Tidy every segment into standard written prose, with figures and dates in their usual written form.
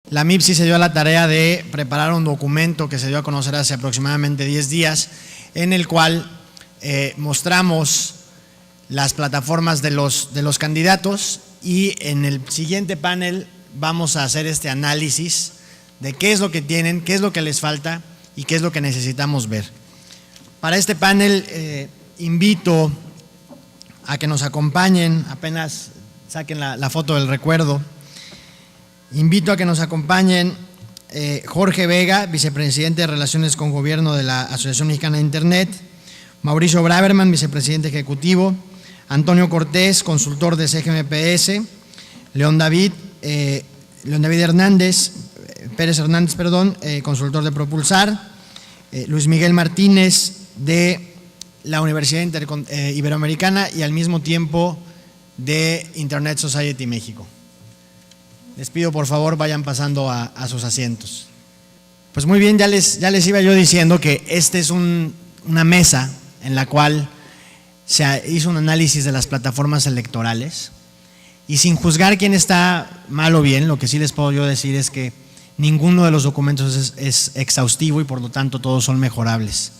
La MIPSI se dio a la tarea de preparar un documento que se dio a conocer hace aproximadamente 10 días, en el cual mostramos las plataformas de los candidatos, y en el siguiente panel vamos a hacer este análisis de qué es lo que tienen, qué es lo que les falta y qué es lo que necesitamos ver. Para este panel invito a que nos acompañen, apenas saquen la foto del recuerdo. Invito a que nos acompañen Jorge Vega, vicepresidente de Relaciones con Gobierno de la Asociación Mexicana de Internet; Mauricio Braverman, vicepresidente ejecutivo; Antonio Cortés, consultor de CGMPS; León David Pérez Hernández, consultor de Propulsar; Luis Miguel Martínez, de la Universidad Iberoamericana y al mismo tiempo de Internet Society México. Les pido por favor vayan pasando a sus asientos. Pues muy bien, ya les iba yo diciendo que esta es una mesa en la cual se hizo un análisis de las plataformas electorales, y sin juzgar quién está mal o bien, lo que sí les puedo yo decir es que ninguno de los documentos es exhaustivo y por lo tanto todos son mejorables.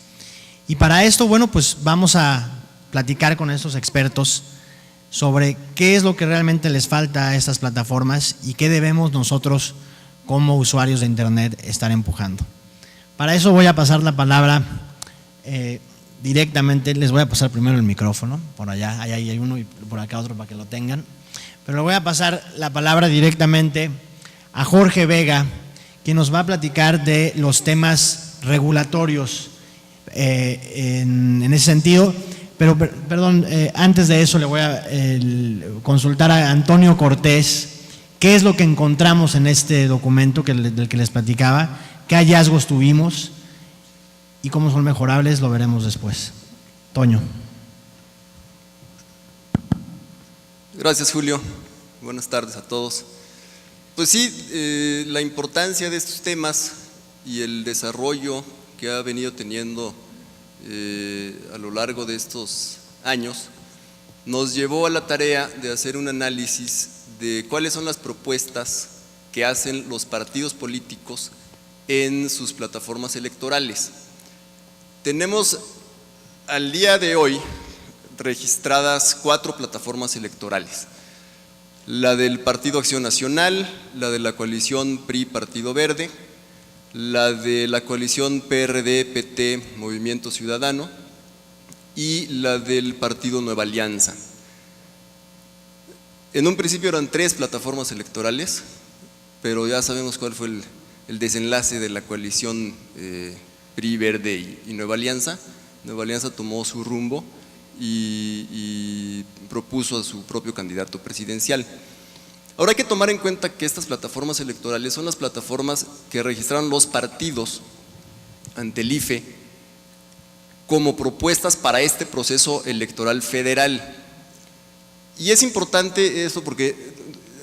Y para esto, bueno, pues vamos a platicar con estos expertos sobre qué es lo que realmente les falta a estas plataformas y qué debemos nosotros como usuarios de Internet estar empujando. Para eso voy a pasar la palabra directamente, les voy a pasar primero el micrófono, por allá, ahí hay uno y por acá otro para que lo tengan, pero le voy a pasar la palabra directamente a Jorge Vega, quien nos va a platicar de los temas regulatorios en ese sentido. Pero, perdón, antes de eso le voy a consultar a Antonio Cortés qué es lo que encontramos en este documento del que les platicaba, qué hallazgos tuvimos y cómo son mejorables, lo veremos después. Toño. Gracias, Julio. Buenas tardes a todos. Pues sí, la importancia de estos temas y el desarrollo que ha venido teniendo a lo largo de estos años nos llevó a la tarea de hacer un análisis de cuáles son las propuestas que hacen los partidos políticos en sus plataformas electorales. Tenemos al día de hoy registradas 4 plataformas electorales: la del Partido Acción Nacional, la de la coalición PRI-Partido Verde, la de la coalición PRD-PT Movimiento Ciudadano y la del Partido Nueva Alianza. En un principio eran 3 plataformas electorales, pero ya sabemos cuál fue el desenlace de la coalición PRI, Verde y Nueva Alianza. Nueva Alianza tomó su rumbo y propuso a su propio candidato presidencial. Ahora hay que tomar en cuenta que estas plataformas electorales son las plataformas que registraron los partidos ante el IFE como propuestas para este proceso electoral federal. Y es importante esto porque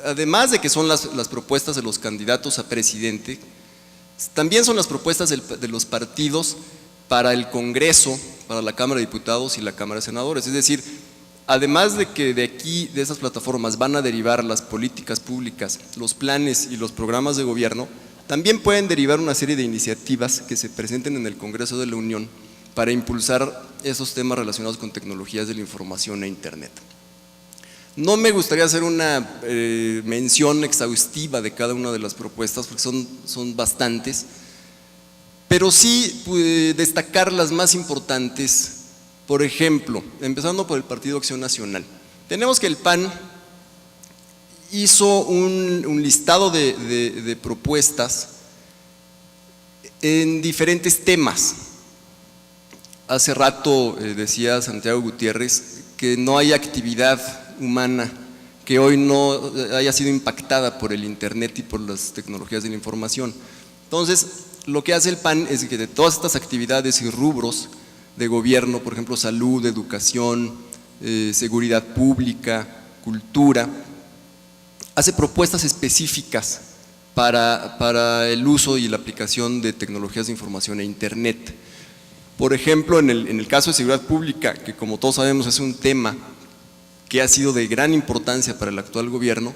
además de que son las propuestas de los candidatos a presidente, también son las propuestas de los partidos para el Congreso, para la Cámara de Diputados y la Cámara de Senadores. Es decir, además de que de aquí, de esas plataformas, van a derivar las políticas públicas, los planes y los programas de gobierno, también pueden derivar una serie de iniciativas que se presenten en el Congreso de la Unión para impulsar esos temas relacionados con tecnologías de la información e Internet. No me gustaría hacer una mención exhaustiva de cada una de las propuestas porque son bastantes, pero sí destacar las más importantes. Por ejemplo, empezando por el Partido Acción Nacional, tenemos que el PAN hizo un listado de propuestas en diferentes temas. Hace rato decía Santiago Gutiérrez que no hay actividad humana que hoy no haya sido impactada por el Internet y por las tecnologías de la información. Entonces, lo que hace el PAN es que de todas estas actividades y rubros de gobierno, por ejemplo, salud, educación, seguridad pública, cultura, hace propuestas específicas para el uso y la aplicación de tecnologías de información e Internet. Por ejemplo, en el caso de seguridad pública, que como todos sabemos es un tema que ha sido de gran importancia para el actual gobierno,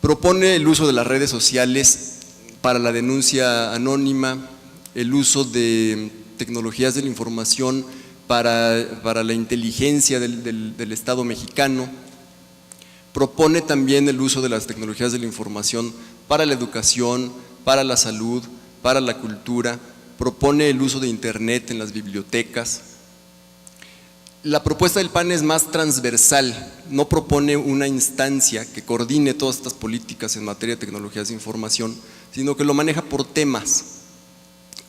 Propone el uso de las redes sociales para la denuncia anónima, el uso de tecnologías de la información para la inteligencia del Estado mexicano. Propone también el uso de las tecnologías de la información para la educación, para la salud, para la cultura. Propone el uso de Internet en las bibliotecas. La propuesta del PAN es más transversal, no propone una instancia que coordine todas estas políticas en materia de tecnologías de información, sino que lo maneja por temas.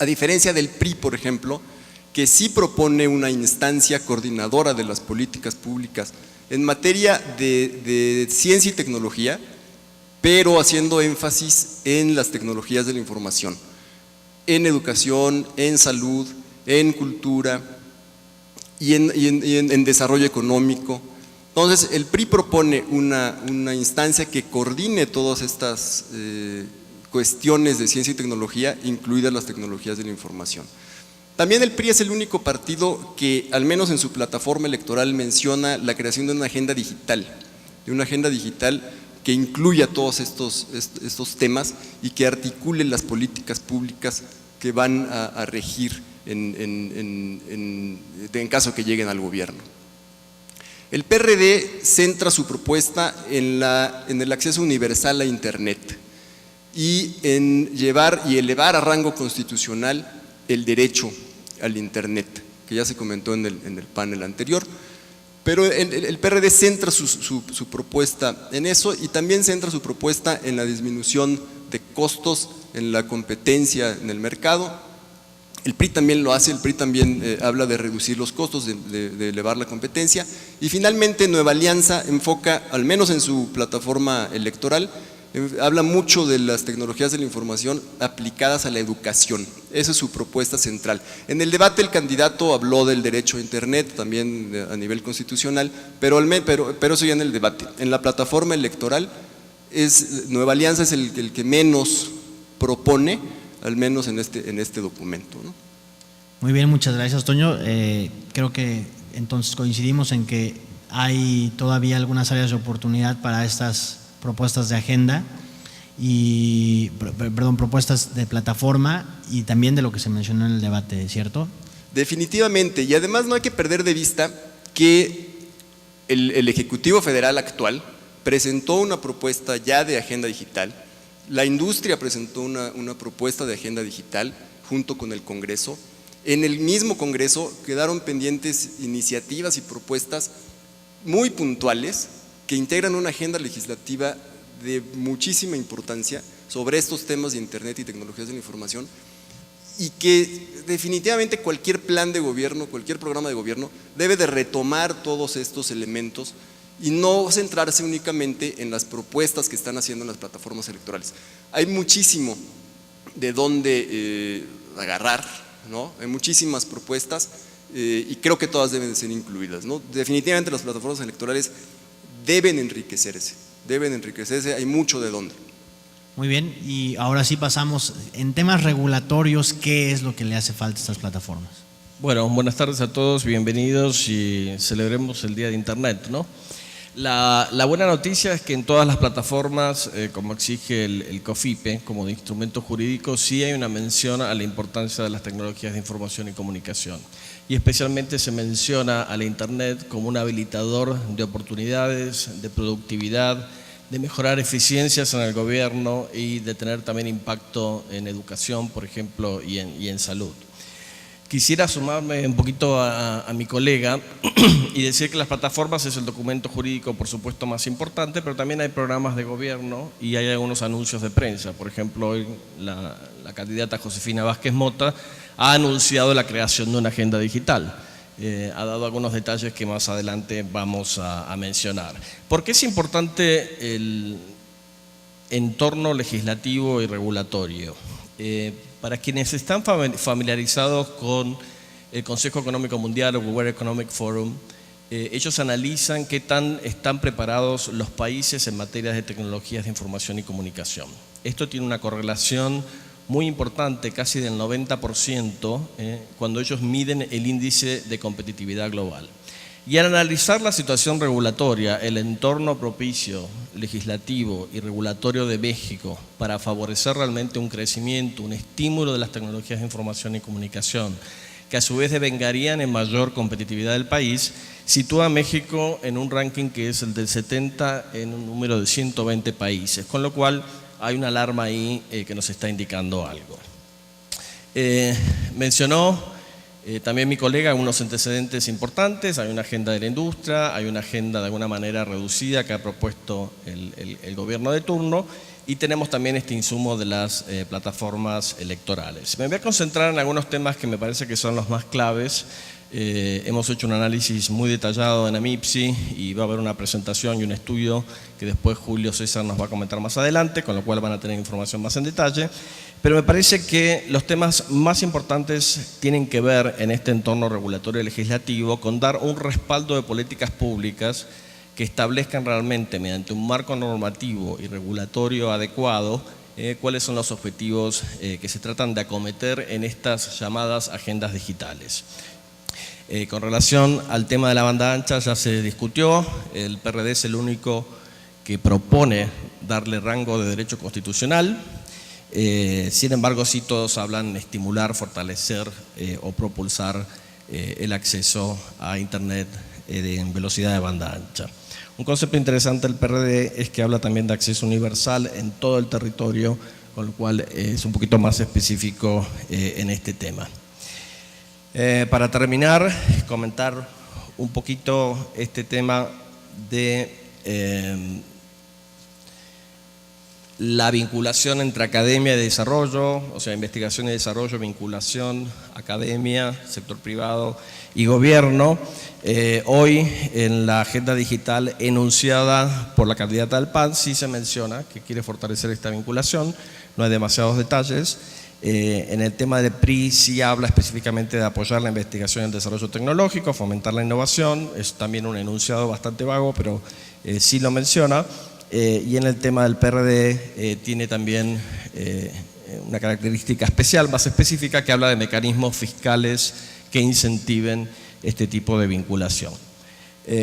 A diferencia del PRI, por ejemplo, que sí propone una instancia coordinadora de las políticas públicas en materia de ciencia y tecnología, pero haciendo énfasis en las tecnologías de la información, en educación, en salud, en cultura y en desarrollo económico. Entonces, el PRI propone una instancia que coordine todas estas cuestiones de ciencia y tecnología, incluidas las tecnologías de la información. También el PRI es el único partido que, al menos en su plataforma electoral, menciona la creación de una agenda digital, que incluya todos estos temas y que articule las políticas públicas que van a regir en caso que lleguen al gobierno. El PRD centra su propuesta en el acceso universal a Internet y en llevar y elevar a rango constitucional el derecho al Internet, que ya se comentó en el panel anterior, pero el PRD centra su propuesta en eso y también centra su propuesta en la disminución de costos, en la competencia en el mercado. El PRI también lo hace, el PRI también habla de reducir los costos, de elevar la competencia, y finalmente Nueva Alianza enfoca, al menos en su plataforma electoral, habla mucho de las tecnologías de la información aplicadas a la educación. Esa es su propuesta central. En el debate el candidato habló del derecho a Internet, también a nivel constitucional, pero eso ya en el debate. En la plataforma electoral, Nueva Alianza es el que menos propone, al menos en este documento, ¿no? Muy bien, muchas gracias, Toño. Creo que entonces coincidimos en que hay todavía algunas áreas de oportunidad para estas propuestas de agenda propuestas de plataforma y también de lo que se mencionó en el debate, ¿cierto? Definitivamente, y además no hay que perder de vista que el Ejecutivo Federal actual presentó una propuesta ya de agenda digital, la industria presentó una propuesta de agenda digital junto con el Congreso. En el mismo Congreso quedaron pendientes iniciativas y propuestas muy puntuales que integran una agenda legislativa de muchísima importancia sobre estos temas de Internet y tecnologías de la información, y que definitivamente cualquier plan de gobierno, cualquier programa de gobierno debe de retomar todos estos elementos y no centrarse únicamente en las propuestas que están haciendo en las plataformas electorales. Hay muchísimo de dónde agarrar, ¿no? Hay muchísimas propuestas y creo que todas deben de ser incluidas, ¿no? Definitivamente las plataformas electorales deben enriquecerse, hay mucho de dónde. Muy bien, y ahora sí pasamos en temas regulatorios, ¿qué es lo que le hace falta a estas plataformas? Bueno, buenas tardes a todos, bienvenidos y celebremos el Día de Internet, ¿no? La buena noticia es que en todas las plataformas, como exige el COFIPE, como de instrumento jurídico, sí hay una mención a la importancia de las tecnologías de información y comunicación. Y especialmente se menciona a la Internet como un habilitador de oportunidades, de productividad, de mejorar eficiencias en el gobierno y de tener también impacto en educación, por ejemplo, y en salud. Quisiera sumarme un poquito a mi colega y decir que las plataformas es el documento jurídico, por supuesto, más importante, pero también hay programas de gobierno y hay algunos anuncios de prensa. Por ejemplo, hoy la candidata Josefina Vázquez Mota ha anunciado la creación de una agenda digital. Ha dado algunos detalles que más adelante vamos a mencionar. ¿Por qué es importante el entorno legislativo y regulatorio? Para quienes están familiarizados con el Consejo Económico Mundial o World Economic Forum, ellos analizan qué tan están preparados los países en materia de tecnologías de información y comunicación. Esto tiene una correlación muy importante, casi del 90%, cuando ellos miden el índice de competitividad global. Y al analizar la situación regulatoria, el entorno propicio, legislativo y regulatorio de México para favorecer realmente un crecimiento, un estímulo de las tecnologías de información y comunicación, que a su vez devengarían en mayor competitividad del país, sitúa a México en un ranking que es el del 70 en un número de 120 países, con lo cual hay una alarma ahí que nos está indicando algo. Mencionó también mi colega unos antecedentes importantes, hay una agenda de la industria, hay una agenda de alguna manera reducida que ha propuesto el gobierno de turno y tenemos también este insumo de las plataformas electorales. Me voy a concentrar en algunos temas que me parece que son los más claves. Hemos hecho un análisis muy detallado en AMIPSI y va a haber una presentación y un estudio que después Julio César nos va a comentar más adelante, con lo cual van a tener información más en detalle. Pero me parece que los temas más importantes tienen que ver en este entorno regulatorio y legislativo con dar un respaldo de políticas públicas que establezcan realmente mediante un marco normativo y regulatorio adecuado cuáles son los objetivos que se tratan de acometer en estas llamadas agendas digitales. Con relación al tema de la banda ancha ya se discutió, el PRD es el único que propone darle rango de derecho constitucional. Sin embargo, sí todos hablan de estimular, fortalecer o propulsar el acceso a Internet en velocidad de banda ancha. Un concepto interesante del PRD es que habla también de acceso universal en todo el territorio, con lo cual es un poquito más específico en este tema. Para terminar, comentar un poquito este tema de la vinculación entre academia y desarrollo, o sea, investigación y desarrollo, vinculación, academia, sector privado y gobierno. Hoy en la agenda digital enunciada por la candidata del PAN sí se menciona que quiere fortalecer esta vinculación, no hay demasiados detalles. En el tema del PRI sí habla específicamente de apoyar la investigación y el desarrollo tecnológico, fomentar la innovación, es también un enunciado bastante vago, pero sí lo menciona. Y en el tema del PRD tiene también una característica especial, más específica, que habla de mecanismos fiscales que incentiven este tipo de vinculación.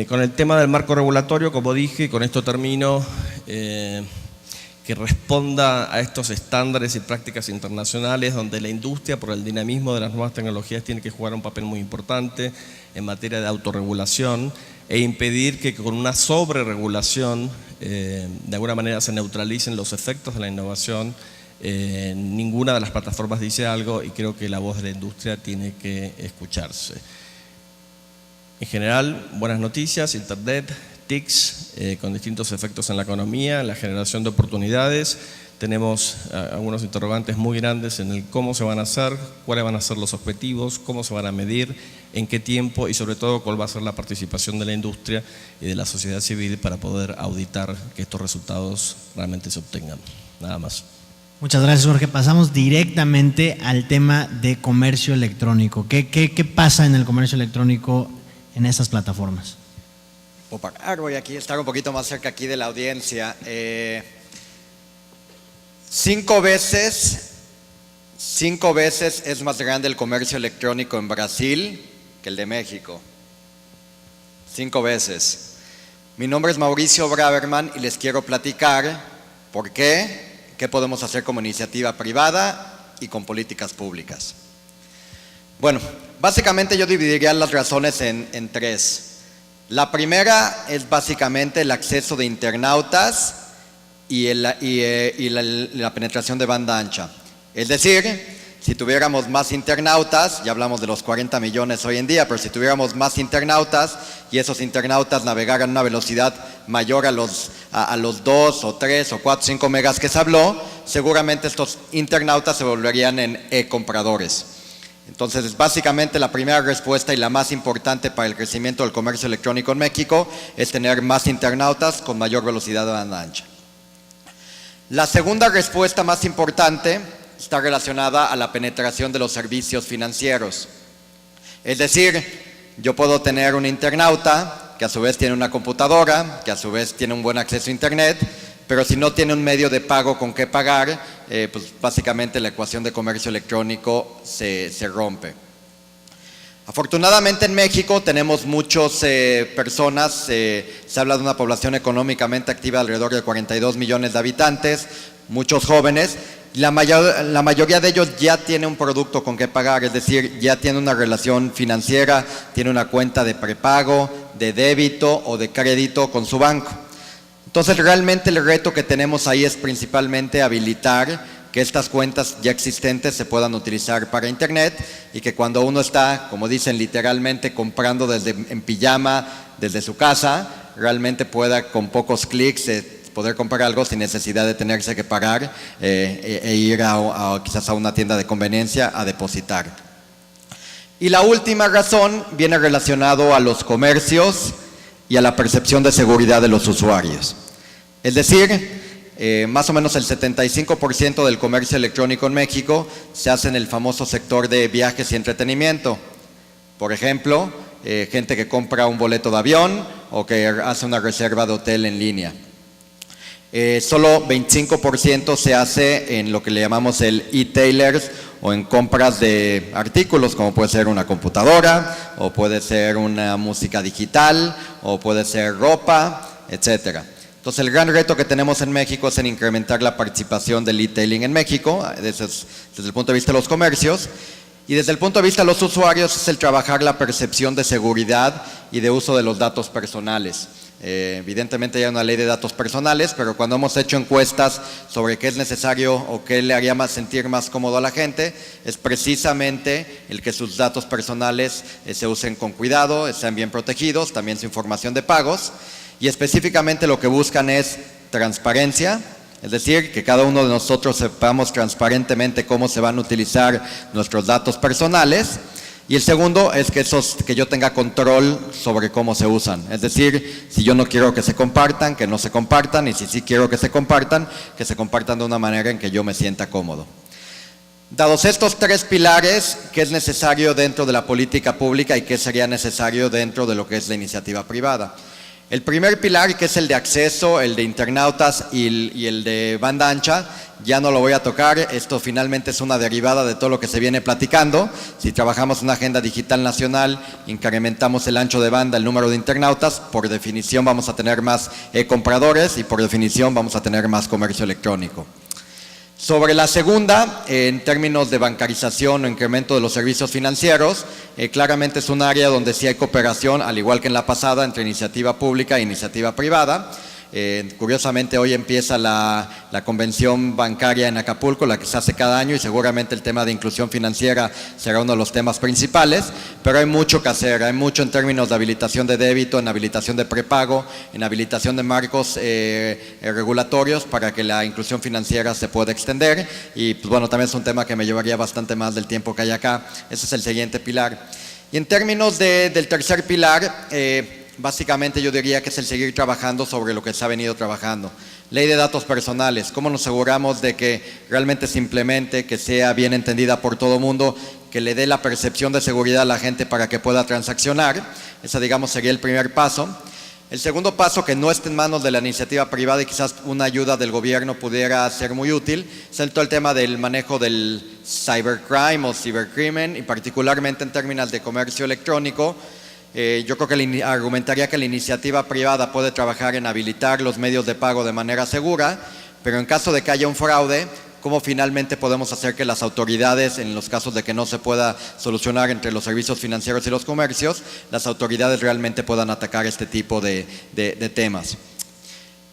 Con el tema del marco regulatorio, como dije, y con esto termino, que responda a estos estándares y prácticas internacionales donde la industria, por el dinamismo de las nuevas tecnologías, tiene que jugar un papel muy importante en materia de autorregulación e impedir que con una sobreregulación de alguna manera se neutralicen los efectos de la innovación. Ninguna de las plataformas dice algo y creo que la voz de la industria tiene que escucharse. En general, buenas noticias, Internet, TICs, con distintos efectos en la economía, en la generación de oportunidades. Tenemos algunos interrogantes muy grandes en el cómo se van a hacer, cuáles van a ser los objetivos, cómo se van a medir, en qué tiempo y sobre todo cuál va a ser la participación de la industria y de la sociedad civil para poder auditar que estos resultados realmente se obtengan. Nada más. Muchas gracias, Jorge. Pasamos directamente al tema de comercio electrónico. ¿Qué pasa en el comercio electrónico en estas plataformas? Voy aquí a estar un poquito más cerca aquí de la audiencia. 5 veces es más grande el comercio electrónico en Brasil que el de México. 5 veces. Mi nombre es Mauricio Braverman y les quiero platicar por qué podemos hacer como iniciativa privada y con políticas públicas. Bueno, básicamente yo dividiría las razones en 3. La primera es básicamente el acceso de internautas y la penetración de banda ancha. Es decir, si tuviéramos más internautas, ya hablamos de los 40 millones hoy en día, pero si tuviéramos más internautas y esos internautas navegaran a una velocidad mayor a los 2 o 3 o 4 o 5 megas que se habló, seguramente estos internautas se volverían en e-compradores. Entonces, básicamente la primera respuesta y la más importante para el crecimiento del comercio electrónico en México es tener más internautas con mayor velocidad de banda ancha. La segunda respuesta más importante está relacionada a la penetración de los servicios financieros. Es decir, yo puedo tener un internauta que a su vez tiene una computadora, que a su vez tiene un buen acceso a Internet, pero si no tiene un medio de pago con qué pagar, pues básicamente la ecuación de comercio electrónico se rompe. Afortunadamente en México tenemos muchas personas, se habla de una población económicamente activa alrededor de 42 millones de habitantes, muchos jóvenes, y la mayoría de ellos ya tiene un producto con que pagar, es decir, ya tiene una relación financiera, tiene una cuenta de prepago, de débito o de crédito con su banco. Entonces realmente el reto que tenemos ahí es principalmente habilitar que estas cuentas ya existentes se puedan utilizar para internet y que cuando uno está, como dicen literalmente, comprando en pijama desde su casa, realmente pueda con pocos clics poder comprar algo sin necesidad de tenerse que pagar e ir quizás a una tienda de conveniencia a depositar. Y la última razón viene relacionado a los comercios y a la percepción de seguridad de los usuarios. Es decir, más o menos el 75% del comercio electrónico en México se hace en el famoso sector de viajes y entretenimiento. Por ejemplo, gente que compra un boleto de avión o que hace una reserva de hotel en línea. Solo 25% se hace en lo que le llamamos el e-tailers o en compras de artículos como puede ser una computadora o puede ser una música digital o puede ser ropa, etcétera. Entonces el gran reto que tenemos en México es en incrementar la participación del e-tailing en México, desde el punto de vista de los comercios, y desde el punto de vista de los usuarios es el trabajar la percepción de seguridad y de uso de los datos personales. Evidentemente hay una ley de datos personales, pero cuando hemos hecho encuestas sobre qué es necesario o qué le haría sentir más cómodo a la gente, es precisamente el que sus datos personales se usen con cuidado, sean bien protegidos, también su información de pagos. Y específicamente lo que buscan es transparencia, es decir, que cada uno de nosotros sepamos transparentemente cómo se van a utilizar nuestros datos personales. Y el segundo es que yo tenga control sobre cómo se usan. Es decir, si yo no quiero que se compartan, que no se compartan, y si sí quiero que se compartan de una manera en que yo me sienta cómodo. Dados estos tres pilares, ¿qué es necesario dentro de la política pública y qué sería necesario dentro de lo que es la iniciativa privada? El primer pilar, que es el de acceso, el de internautas y el de banda ancha, ya no lo voy a tocar. Esto finalmente es una derivada de todo lo que se viene platicando. Si trabajamos una agenda digital nacional, incrementamos el ancho de banda, el número de internautas, por definición vamos a tener más compradores y por definición vamos a tener más comercio electrónico. Sobre la segunda, en términos de bancarización o incremento de los servicios financieros, claramente es un área donde sí hay cooperación, al igual que en la pasada, entre iniciativa pública e iniciativa privada. Curiosamente hoy empieza la convención bancaria en Acapulco, la que se hace cada año, y seguramente el tema de inclusión financiera será uno de los temas principales, pero hay mucho que hacer, hay mucho en términos de habilitación de débito, en habilitación de prepago, en habilitación de marcos regulatorios para que la inclusión financiera se pueda extender, y pues bueno, también es un tema que me llevaría bastante más del tiempo que hay acá. Ese es el siguiente pilar. Y en términos del tercer pilar, básicamente yo diría que es el seguir trabajando sobre lo que se ha venido trabajando. Ley de datos personales, ¿cómo nos aseguramos de que realmente se implemente, que sea bien entendida por todo mundo, que le dé la percepción de seguridad a la gente para que pueda transaccionar? Ese, digamos, sería el primer paso. El segundo paso, que no esté en manos de la iniciativa privada y quizás una ayuda del gobierno pudiera ser muy útil, es todo el tema del manejo del cybercrime o cibercrimen, y particularmente en términos de comercio electrónico. Yo creo que argumentaría que la iniciativa privada puede trabajar en habilitar los medios de pago de manera segura, pero en caso de que haya un fraude, ¿cómo finalmente podemos hacer que las autoridades, en los casos de que no se pueda solucionar entre los servicios financieros y los comercios, las autoridades realmente puedan atacar este tipo de temas?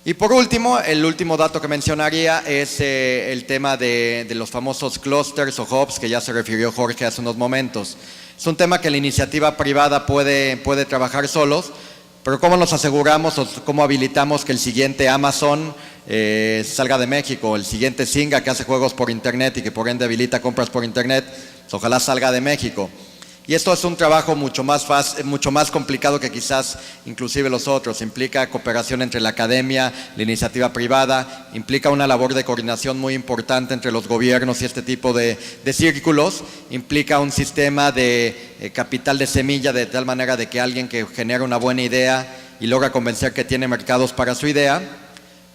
Y por último, el último dato que mencionaría es el tema de los famosos clusters o hubs que ya se refirió Jorge hace unos momentos. Es un tema que la iniciativa privada puede trabajar solos, pero ¿cómo nos aseguramos o cómo habilitamos que el siguiente Amazon salga de México, el siguiente Zynga que hace juegos por internet y que por ende habilita compras por internet, pues ojalá salga de México? Y esto es un trabajo mucho más complicado que quizás inclusive los otros. Implica cooperación entre la academia, la iniciativa privada, implica una labor de coordinación muy importante entre los gobiernos y este tipo de círculos, implica un sistema de capital de semilla de tal manera de que alguien que genera una buena idea y logra convencer que tiene mercados para su idea,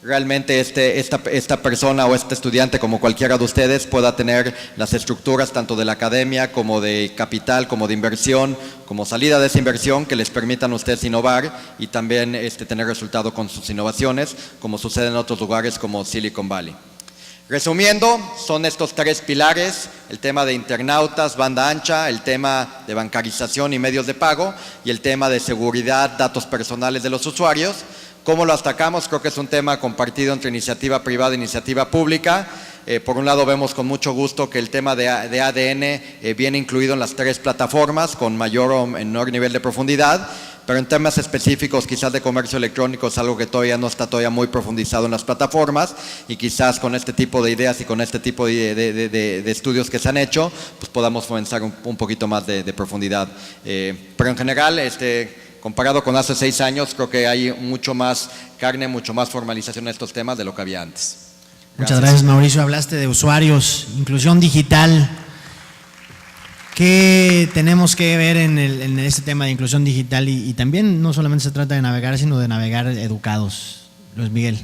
realmente esta persona o este estudiante, como cualquiera de ustedes, pueda tener las estructuras tanto de la academia como de capital, como de inversión, como salida de esa inversión que les permitan a ustedes innovar y también tener resultado con sus innovaciones, como sucede en otros lugares como Silicon Valley. Resumiendo, son estos tres pilares: el tema de internautas, banda ancha, el tema de bancarización y medios de pago y el tema de seguridad, datos personales de los usuarios. ¿Cómo lo atacamos? Creo que es un tema compartido entre iniciativa privada e iniciativa pública. Por un lado, vemos con mucho gusto que el tema de ADN viene incluido en las tres plataformas con mayor o menor nivel de profundidad, pero en temas específicos quizás de comercio electrónico es algo que todavía no está muy profundizado en las plataformas, y quizás con este tipo de ideas y con este tipo de estudios que se han hecho, pues podamos comenzar un poquito más de profundidad. Pero en general, comparado con hace 6 años, creo que hay mucho más carne, mucho más formalización en estos temas de lo que había antes. Muchas gracias, Mauricio. Hablaste de usuarios, inclusión digital. ¿Qué tenemos que ver en este tema de inclusión digital? Y también no solamente se trata de navegar, sino de navegar educados. Luis Miguel.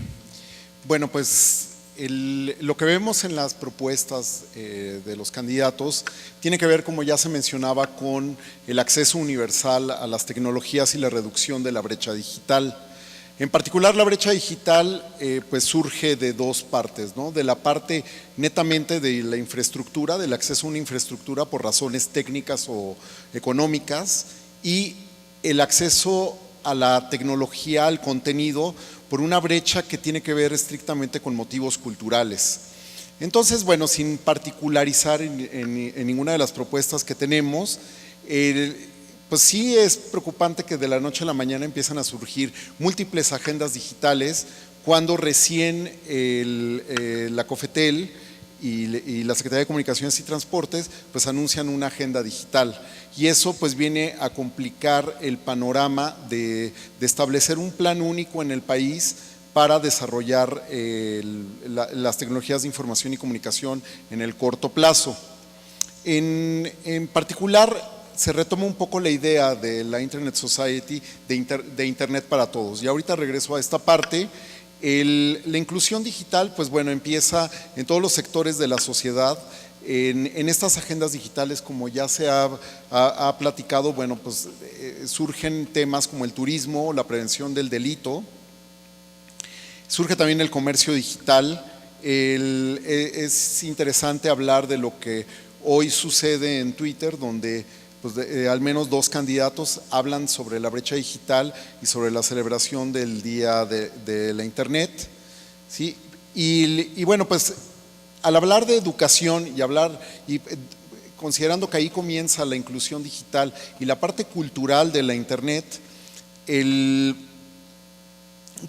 Bueno, pues lo que vemos en las propuestas de los candidatos tiene que ver, como ya se mencionaba, con el acceso universal a las tecnologías y la reducción de la brecha digital. En particular, la brecha digital pues surge de dos partes, ¿no? De la parte netamente de la infraestructura, del acceso a una infraestructura por razones técnicas o económicas, y el acceso a la tecnología, al contenido, por una brecha que tiene que ver estrictamente con motivos culturales. Entonces, bueno, sin particularizar en ninguna de las propuestas que tenemos, pues sí es preocupante que de la noche a la mañana empiezan a surgir múltiples agendas digitales cuando recién la COFETEL y la Secretaría de Comunicaciones y Transportes pues anuncian una agenda digital, y eso pues viene a complicar el panorama de establecer un plan único en el país para desarrollar las tecnologías de información y comunicación en el corto plazo. En particular, se retoma un poco la idea de la Internet Society, de Internet para todos. Y ahorita regreso a esta parte. La inclusión digital, pues bueno, empieza en todos los sectores de la sociedad. En estas agendas digitales, como ya se ha platicado, bueno, pues surgen temas como el turismo, la prevención del delito. Surge también el comercio digital. Es interesante hablar de lo que hoy sucede en Twitter, donde pues al menos 2 candidatos hablan sobre la brecha digital y sobre la celebración del Día de la Internet, ¿sí? Y bueno, pues al hablar de educación y considerando que ahí comienza la inclusión digital y la parte cultural de la Internet,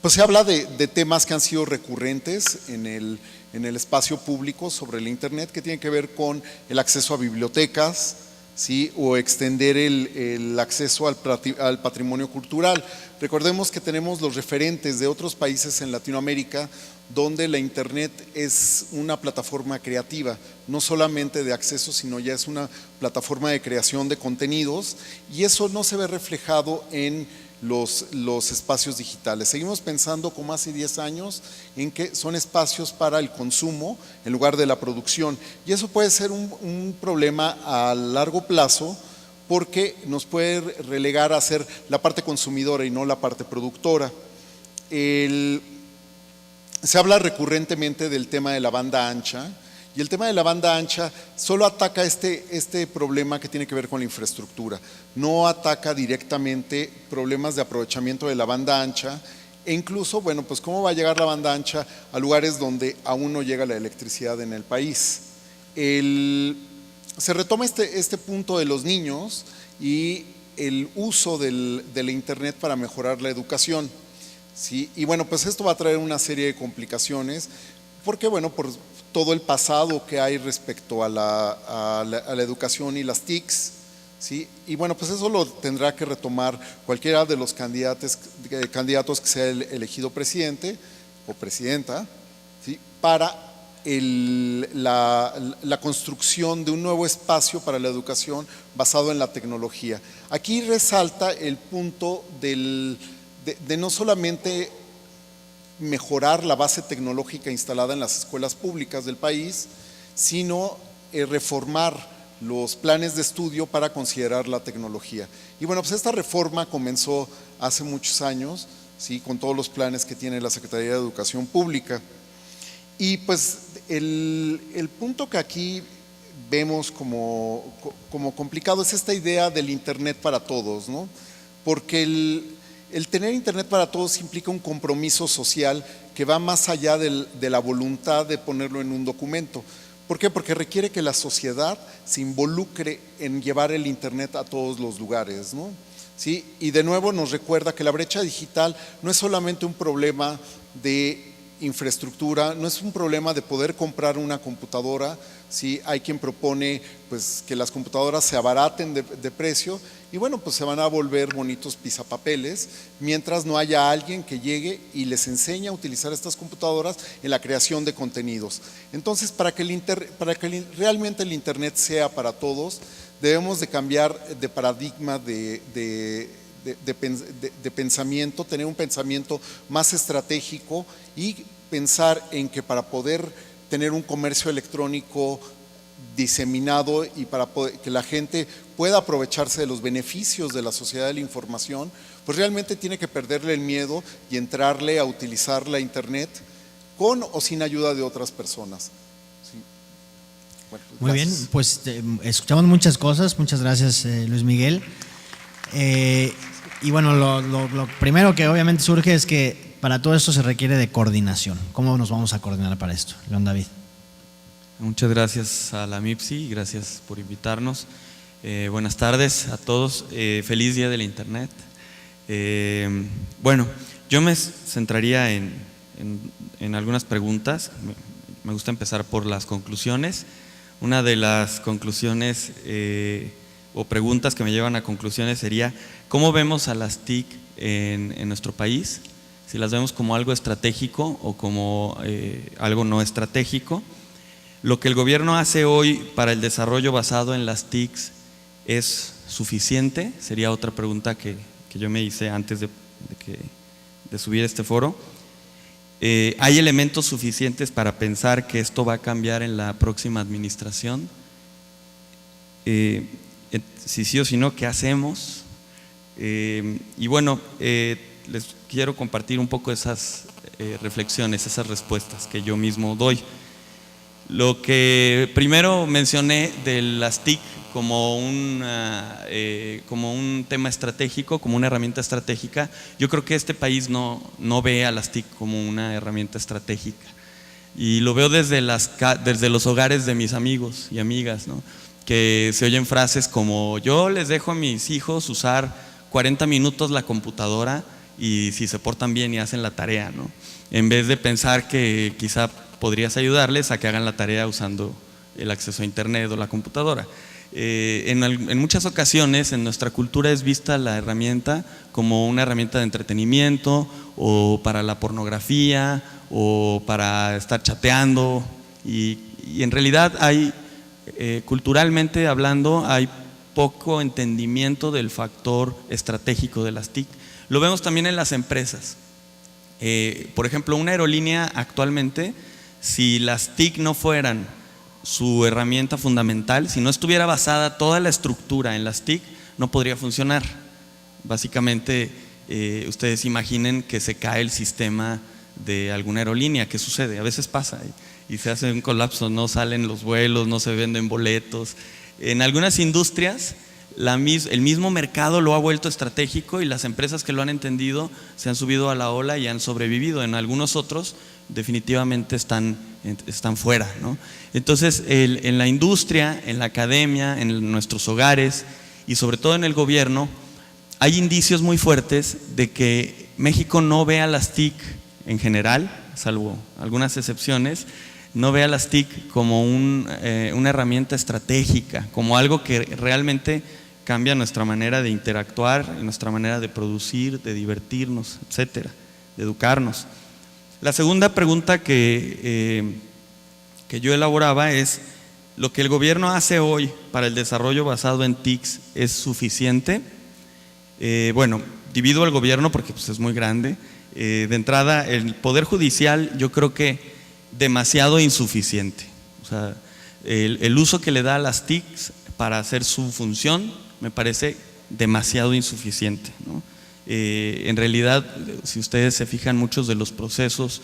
pues se habla de temas que han sido recurrentes en el espacio público sobre la Internet, que tienen que ver con el acceso a bibliotecas, ¿sí? O extender el acceso al patrimonio cultural. Recordemos que tenemos los referentes de otros países en Latinoamérica donde la Internet es una plataforma creativa, no solamente de acceso, sino ya es una plataforma de creación de contenidos, y eso no se ve reflejado en los espacios digitales. Seguimos pensando como hace 10 años en que son espacios para el consumo en lugar de la producción, y eso puede ser un problema a largo plazo, porque nos puede relegar a ser la parte consumidora y no la parte productora. Se habla recurrentemente del tema de la banda ancha, y el tema de la banda ancha solo ataca este problema que tiene que ver con la infraestructura, no ataca directamente problemas de aprovechamiento de la banda ancha, e incluso, bueno, pues cómo va a llegar la banda ancha a lugares donde aún no llega la electricidad en el país. Se retoma este punto de los niños y el uso de la Internet para mejorar la educación, ¿sí? Y bueno, pues esto va a traer una serie de complicaciones, porque bueno, por todo el pasado que hay respecto a la educación y las TICs, ¿sí? Y bueno, pues eso lo tendrá que retomar cualquiera de los candidatos que sea elegido presidente o presidenta, ¿sí? Para la construcción de un nuevo espacio para la educación basado en la tecnología. Aquí resalta el punto de no solamente mejorar la base tecnológica instalada en las escuelas públicas del país, sino reformar los planes de estudio para considerar la tecnología. Y bueno, pues esta reforma comenzó hace muchos años, ¿sí?, con todos los planes que tiene la Secretaría de Educación Pública. Y pues el punto que aquí vemos como complicado es esta idea del Internet para todos, ¿no? Porque el tener Internet para todos implica un compromiso social que va más allá de la voluntad de ponerlo en un documento. ¿Por qué? Porque requiere que la sociedad se involucre en llevar el Internet a todos los lugares, ¿no? ¿Sí? Y de nuevo nos recuerda que la brecha digital no es solamente un problema de infraestructura, no es un problema de poder comprar una computadora, ¿sí? Hay quien propone pues, que las computadoras se abaraten de precio y bueno, pues se van a volver bonitos pisapapeles mientras no haya alguien que llegue y les enseñe a utilizar estas computadoras en la creación de contenidos. Entonces, para que realmente el Internet sea para todos, debemos de cambiar de paradigma de pensamiento, tener un pensamiento más estratégico y pensar en que para poder tener un comercio electrónico diseminado y para que la gente pueda aprovecharse de los beneficios de la sociedad de la información, pues realmente tiene que perderle el miedo y entrarle a utilizar la Internet con o sin ayuda de otras personas. Sí. Bueno, pues muy bien, pues escuchamos muchas cosas, muchas gracias Luis Miguel. Y bueno, lo primero que obviamente surge es que para todo esto se requiere de coordinación. ¿Cómo nos vamos a coordinar para esto? León David. Muchas gracias a la MIPSI y gracias por invitarnos. Buenas tardes a todos. Feliz Día de la Internet. Bueno, yo me centraría en algunas preguntas. Me gusta empezar por las conclusiones. Una de las conclusiones o preguntas que me llevan a conclusiones sería: ¿cómo vemos a las TIC en nuestro país? Si las vemos como algo estratégico o como algo no estratégico. ¿Lo que el gobierno hace hoy para el desarrollo basado en las TICs es suficiente? Sería otra pregunta que yo me hice antes de subir a este foro. ¿Hay elementos suficientes para pensar que esto va a cambiar en la próxima administración? Si sí o si no, ¿qué hacemos? Y bueno, les quiero compartir un poco esas reflexiones, esas respuestas que yo mismo doy. Lo que primero mencioné de las TIC como un tema estratégico, como una herramienta estratégica, yo creo que este país no ve a las TIC como una herramienta estratégica. Y lo veo desde los hogares de mis amigos y amigas, ¿no? Que se oyen frases como: yo les dejo a mis hijos usar 40 minutos la computadora y si se portan bien y hacen la tarea, ¿no? En vez de pensar que quizá podrías ayudarles a que hagan la tarea usando el acceso a internet o la computadora. En muchas ocasiones en nuestra cultura es vista la herramienta como una herramienta de entretenimiento o para la pornografía o para estar chateando y en realidad hay, culturalmente hablando, hay poco entendimiento del factor estratégico de las TIC. Lo vemos también en las empresas. Por ejemplo, una aerolínea actualmente, si las TIC no fueran su herramienta fundamental, si no estuviera basada toda la estructura en las TIC, no podría funcionar. Básicamente, ustedes imaginen que se cae el sistema de alguna aerolínea. ¿Qué sucede? A veces pasa y se hace un colapso, no salen los vuelos, no se venden boletos. En algunas industrias el mismo mercado lo ha vuelto estratégico y las empresas que lo han entendido se han subido a la ola y han sobrevivido. En algunos otros definitivamente están fuera, ¿no? Entonces en la industria, en la academia, en nuestros hogares y sobre todo en el gobierno hay indicios muy fuertes de que México no ve a las TIC en general, salvo algunas excepciones, no ve a las TIC como una herramienta estratégica, como algo que realmente cambia nuestra manera de interactuar, nuestra manera de producir, de divertirnos, etcétera, de educarnos. La segunda pregunta que yo elaboraba es: ¿lo que el gobierno hace hoy para el desarrollo basado en TICs es suficiente? Bueno, divido al gobierno porque pues, es muy grande De entrada, el Poder Judicial yo creo que demasiado insuficiente. O sea, el uso que le da a las TICs para hacer su función me parece demasiado insuficiente, ¿no? En realidad, si ustedes se fijan, muchos de los procesos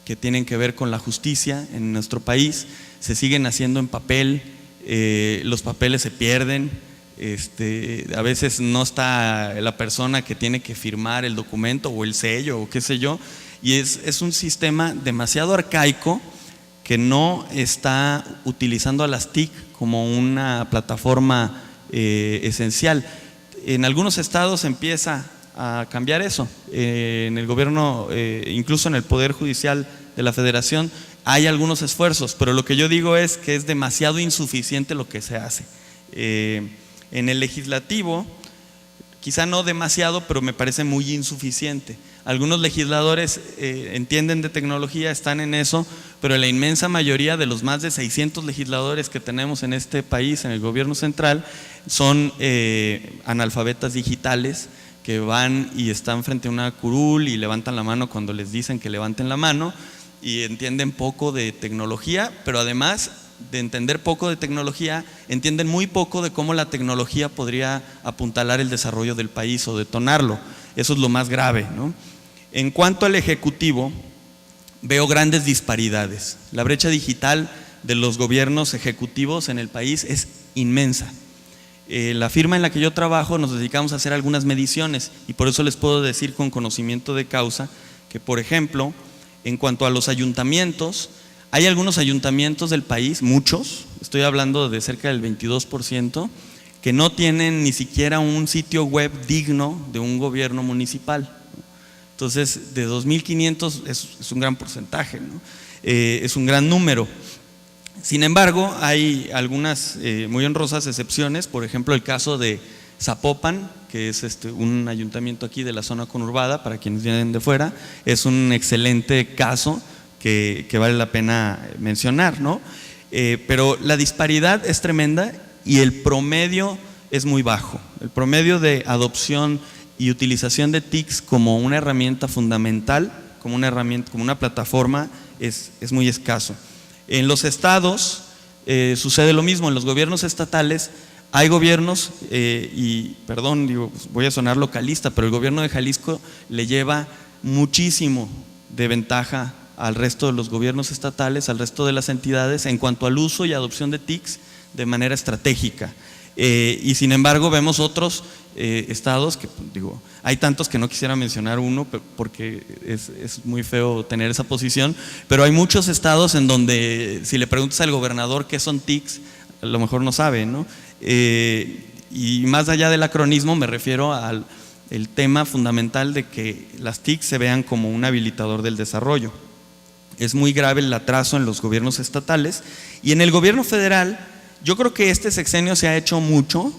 que tienen que ver con la justicia en nuestro país se siguen haciendo en papel, los papeles se pierden, a veces no está la persona que tiene que firmar el documento o el sello o qué sé yo, y es un sistema demasiado arcaico que no está utilizando a las TIC como una plataforma esencial. En algunos estados empieza a cambiar eso. En el gobierno, incluso en el Poder Judicial de la Federación, hay algunos esfuerzos, pero lo que yo digo es que es demasiado insuficiente lo que se hace. En el legislativo, quizá no demasiado, pero me parece muy insuficiente. Algunos legisladores entienden de tecnología, están en eso, pero la inmensa mayoría de los más de 600 legisladores que tenemos en este país, en el gobierno central, son analfabetas digitales que van y están frente a una curul y levantan la mano cuando les dicen que levanten la mano, y entienden poco de tecnología, pero además de entender poco de tecnología, entienden muy poco de cómo la tecnología podría apuntalar el desarrollo del país o detonarlo. Eso es lo más grave, ¿no? En cuanto al Ejecutivo, veo grandes disparidades. La brecha digital de los gobiernos ejecutivos en el país es inmensa. La firma en la que yo trabajo nos dedicamos a hacer algunas mediciones, y por eso les puedo decir con conocimiento de causa que, por ejemplo, en cuanto a los ayuntamientos, hay algunos ayuntamientos del país, muchos, estoy hablando de cerca del 22%, que no tienen ni siquiera un sitio web digno de un gobierno municipal. Entonces, de 2.500 es un gran porcentaje, ¿no? Es un gran número. Sin embargo, hay algunas muy honrosas excepciones, por ejemplo el caso de Zapopan, que es un ayuntamiento aquí de la zona conurbada, para quienes vienen de fuera, es un excelente caso que vale la pena mencionar, ¿no? Pero la disparidad es tremenda y el promedio es muy bajo. El promedio de adopción y utilización de TICs como una herramienta fundamental, como una plataforma, es muy escaso. En los estados sucede lo mismo. En los gobiernos estatales hay gobiernos, voy a sonar localista, pero el gobierno de Jalisco le lleva muchísimo de ventaja al resto de los gobiernos estatales, al resto de las entidades, en cuanto al uso y adopción de TICs de manera estratégica. Y sin embargo vemos otros estados que, hay tantos que no quisiera mencionar uno porque es muy feo tener esa posición, pero hay muchos estados en donde si le preguntas al gobernador qué son TICs, a lo mejor no sabe, ¿no? Y más allá del acronismo me refiero al tema fundamental de que las TICs se vean como un habilitador del desarrollo. Es muy grave el atraso en los gobiernos estatales, y en el gobierno federal yo creo que este sexenio se ha hecho mucho,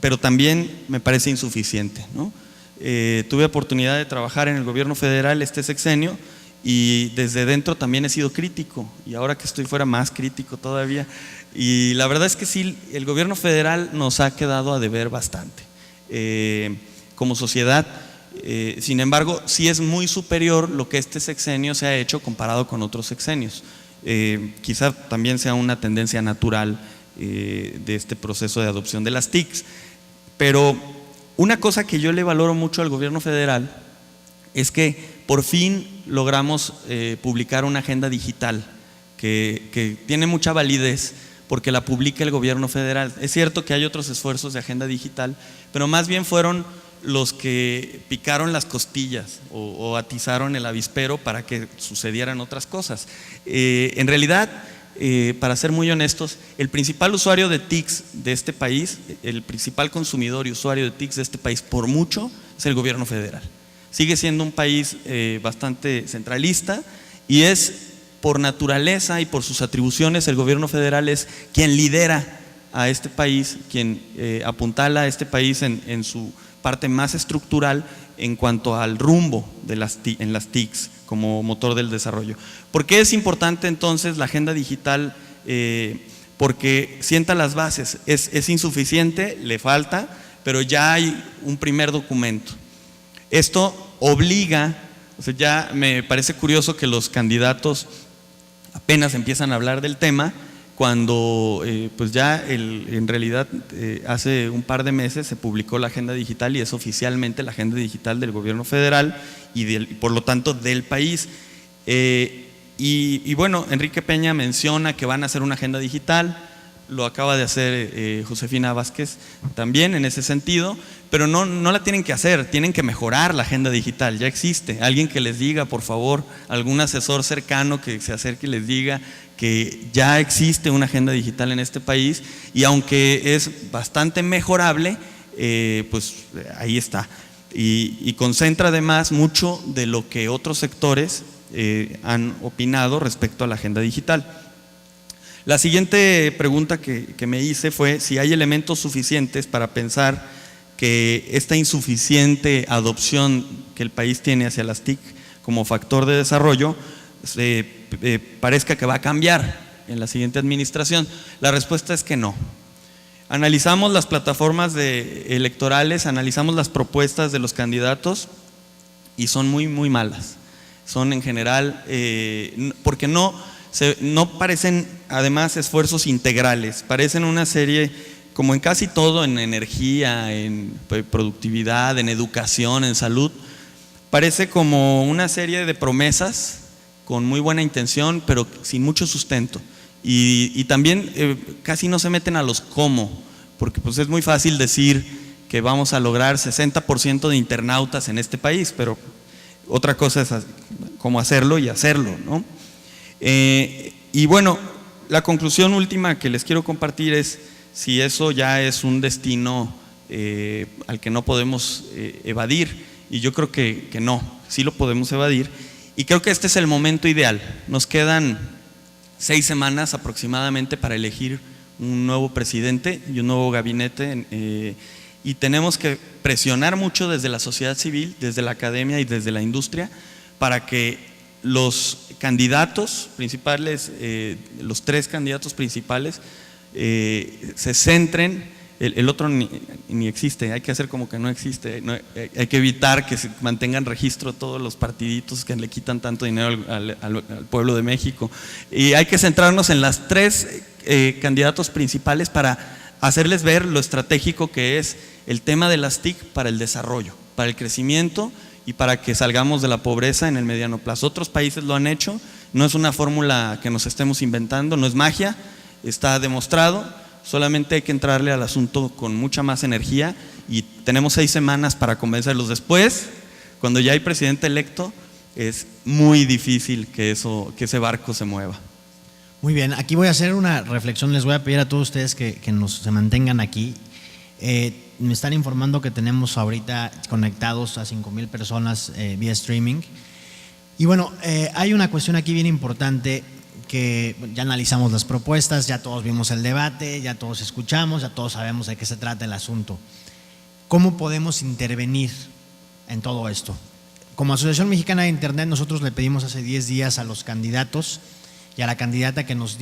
pero también me parece insuficiente, ¿no? Tuve oportunidad de trabajar en el gobierno federal este sexenio y desde dentro también he sido crítico, y ahora que estoy fuera más crítico todavía, y la verdad es que sí, el gobierno federal nos ha quedado a deber bastante como sociedad. Sin embargo, sí es muy superior lo que este sexenio se ha hecho comparado con otros sexenios. Quizá también sea una tendencia natural de este proceso de adopción de las TICs, pero una cosa que yo le valoro mucho al gobierno federal es que por fin logramos publicar una agenda digital que tiene mucha validez porque la publica el gobierno federal. Es cierto que hay otros esfuerzos de agenda digital, pero más bien fueron los que picaron las costillas o atizaron el avispero para que sucedieran otras cosas. En realidad, para ser muy honestos, el principal usuario de TICs de este país, el principal consumidor y usuario de TICs de este país por mucho, es el gobierno federal. Sigue siendo un país bastante centralista, y es por naturaleza y por sus atribuciones, el gobierno federal es quien lidera a este país, quien apuntala a este país en su parte más estructural en cuanto al rumbo en las TICs como motor del desarrollo. ¿Por qué es importante entonces la agenda digital? Porque sienta las bases. Es insuficiente, le falta, pero ya hay un primer documento. Esto obliga O sea, ya me parece curioso que los candidatos apenas empiezan a hablar del tema cuando pues ya en realidad hace un par de meses se publicó la agenda digital y es oficialmente la agenda digital del gobierno federal y por lo tanto del país. Y bueno, Enrique Peña menciona que van a hacer una agenda digital, lo acaba de hacer Josefina Vázquez también en ese sentido, pero no la tienen que hacer, tienen que mejorar la agenda digital, ya existe. Alguien que les diga, por favor, algún asesor cercano que se acerque y les diga que ya existe una agenda digital en este país y aunque es bastante mejorable, pues ahí está. Y concentra además mucho de lo que otros sectores han opinado respecto a la agenda digital. La siguiente pregunta que me hice fue si hay elementos suficientes para pensar que esta insuficiente adopción que el país tiene hacia las TIC como factor de desarrollo parezca que va a cambiar en la siguiente administración. La respuesta es que no. Analizamos las plataformas electorales, analizamos las propuestas de los candidatos y son muy, muy malas. Son en general, porque no parecen además esfuerzos integrales, parecen una serie, como en casi todo, en energía, en productividad, en educación, en salud, parece como una serie de promesas con muy buena intención, pero sin mucho sustento. Y también casi no se meten a los cómo, porque pues es muy fácil decir que vamos a lograr 60% de internautas en este país, pero otra cosa es cómo hacerlo y hacerlo, ¿no? Y bueno, la conclusión última que les quiero compartir es si eso ya es un destino al que no podemos evadir, y yo creo que no, sí lo podemos evadir, y creo que este es el momento ideal. Nos quedan 6 semanas aproximadamente para elegir un nuevo presidente y un nuevo gabinete, y tenemos que presionar mucho desde la sociedad civil, desde la academia y desde la industria para que los candidatos principales, los 3 candidatos principales, se centren. El otro ni existe, hay que hacer como que no existe, hay que evitar que se mantengan registro todos los partiditos que le quitan tanto dinero al pueblo de México, y hay que centrarnos en las 3 candidatos principales para hacerles ver lo estratégico que es el tema de las TIC para el desarrollo, para el crecimiento y para que salgamos de la pobreza en el mediano plazo. Otros países lo han hecho, no es una fórmula que nos estemos inventando, no es magia, está demostrado. Solamente hay que entrarle al asunto con mucha más energía y tenemos 6 semanas para convencerlos. Después, cuando ya hay presidente electo, es muy difícil que ese barco se mueva. Muy bien, aquí voy a hacer una reflexión, les voy a pedir a todos ustedes que se mantengan aquí. Me están informando que tenemos ahorita conectados a 5,000 personas vía streaming. Y bueno, hay una cuestión aquí bien importante, que ya analizamos las propuestas, ya todos vimos el debate, ya todos escuchamos, ya todos sabemos de qué se trata el asunto. ¿Cómo podemos intervenir en todo esto? Como Asociación Mexicana de Internet, nosotros le pedimos hace 10 días a los candidatos y a la candidata que nos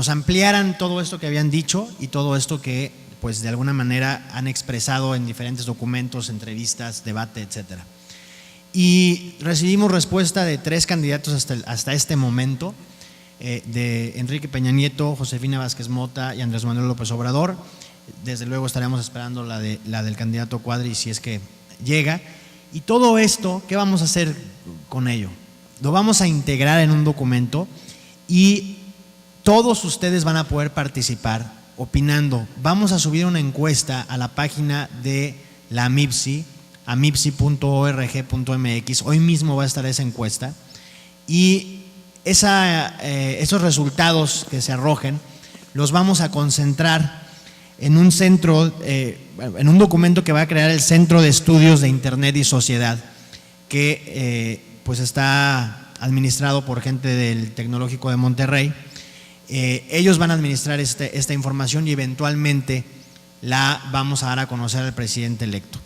ampliaran todo esto que habían dicho y todo esto que pues de alguna manera han expresado en diferentes documentos, entrevistas, debate, etcétera. Y recibimos respuesta de 3 candidatos hasta este momento, de Enrique Peña Nieto, Josefina Vázquez Mota y Andrés Manuel López Obrador. Desde luego estaremos esperando la del candidato Cuadri si es que llega. Y todo esto, ¿qué vamos a hacer con ello? Lo vamos a integrar en un documento y todos ustedes van a poder participar opinando. Vamos a subir una encuesta a la página de la MIPSI, a mipsi.org.mx. Hoy mismo va a estar esa encuesta y esos resultados que se arrojen los vamos a concentrar en un centro, en un documento que va a crear el Centro de Estudios de Internet y Sociedad, que pues está administrado por gente del Tecnológico de Monterrey. Ellos van a administrar esta información y eventualmente la vamos a dar a conocer al presidente electo.